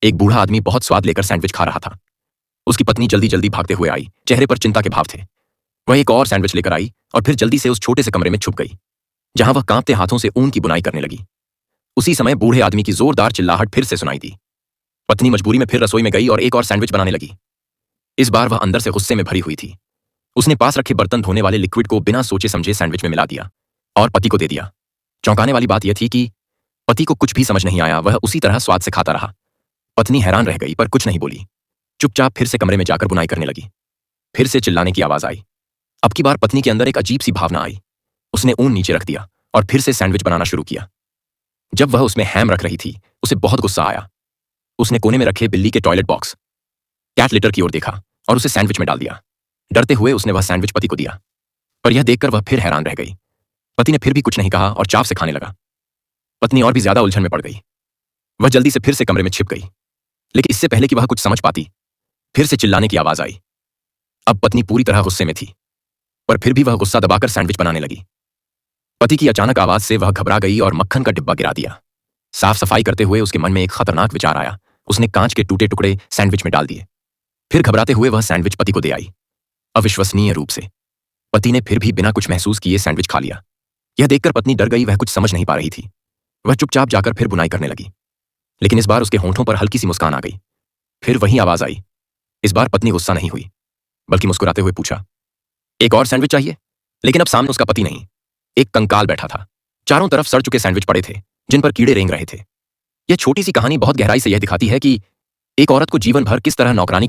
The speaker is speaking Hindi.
एक बूढ़ा आदमी बहुत स्वाद लेकर सैंडविच खा रहा था। उसकी पत्नी जल्दी जल्दी भागते हुए आई, चेहरे पर चिंता के भाव थे। वह एक और सैंडविच लेकर आई और फिर जल्दी से उस छोटे से कमरे में छुप गई, जहां वह कांपते हाथों से ऊन की बुनाई करने लगी। उसी समय बूढ़े आदमी की जोरदार चिल्लाहट फिर से सुनाई दी। पत्नी मजबूरी में फिर रसोई में गई और एक और सैंडविच बनाने लगी। इस बार वह अंदर से गुस्से में भरी हुई थी। उसने पास रखे बर्तन धोने वाले लिक्विड को बिना सोचे समझे सैंडविच में मिला दिया और पति को दे दिया। चौंकाने वाली बात यह थी कि पति को कुछ भी समझ नहीं आया, वह उसी तरह स्वाद से खाता रहा। पत्नी हैरान रह गई पर कुछ नहीं बोली। चुपचाप फिर से कमरे में जाकर बुनाई करने लगी। फिर से चिल्लाने की आवाज आई। अब की बार पत्नी के अंदर एक अजीब सी भावना आई। उसने ऊन नीचे रख दिया और फिर से सैंडविच बनाना शुरू किया। जब वह उसमें हैम रख रही थी, उसे बहुत गुस्सा आया। उसने कोने में रखे बिल्ली के टॉयलेट बॉक्स कैट लिटर की ओर देखा और उसे सैंडविच में डाल दिया। डरते हुए उसने वह सैंडविच पति को दिया, पर यह देखकर वह फिर हैरान रह गई। पति ने फिर भी कुछ नहीं कहा और चाव से खाने लगा। पत्नी और भी ज्यादा उलझन में पड़ गई। वह जल्दी से फिर से कमरे में छिप गई, लेकिन इससे पहले कि वह कुछ समझ पाती, फिर से चिल्लाने की आवाज आई। अब पत्नी पूरी तरह गुस्से में थी, पर फिर भी वह गुस्सा दबाकर सैंडविच बनाने लगी। पति की अचानक आवाज से वह घबरा गई और मक्खन का डिब्बा गिरा दिया। साफ सफाई करते हुए उसके मन में एक खतरनाक विचार आया। उसने कांच के टूटे टुकड़े सैंडविच में डाल दिए। फिर घबराते हुए वह सैंडविच पति को दे आई। अविश्वसनीय रूप से पति ने फिर भी बिना कुछ महसूस किए सैंडविच खा लिया। यह देखकर पत्नी डर गई, वह कुछ समझ नहीं पा रही थी। वह चुपचाप जाकर फिर बुनाई करने लगी, लेकिन इस बार उसके होंठों पर हल्की सी मुस्कान आ गई। फिर वही आवाज आई। इस बार पत्नी गुस्सा नहीं हुई, बल्कि मुस्कुराते हुए पूछा, एक और सैंडविच चाहिए? लेकिन अब सामने उसका पति नहीं, एक कंकाल बैठा था। चारों तरफ सड़ चुके सैंडविच पड़े थे, जिन पर कीड़े रेंग रहे थे। यह छोटी सी कहानी बहुत गहराई से यह दिखाती है कि एक औरत को जीवन भर किस तरह नौकरानी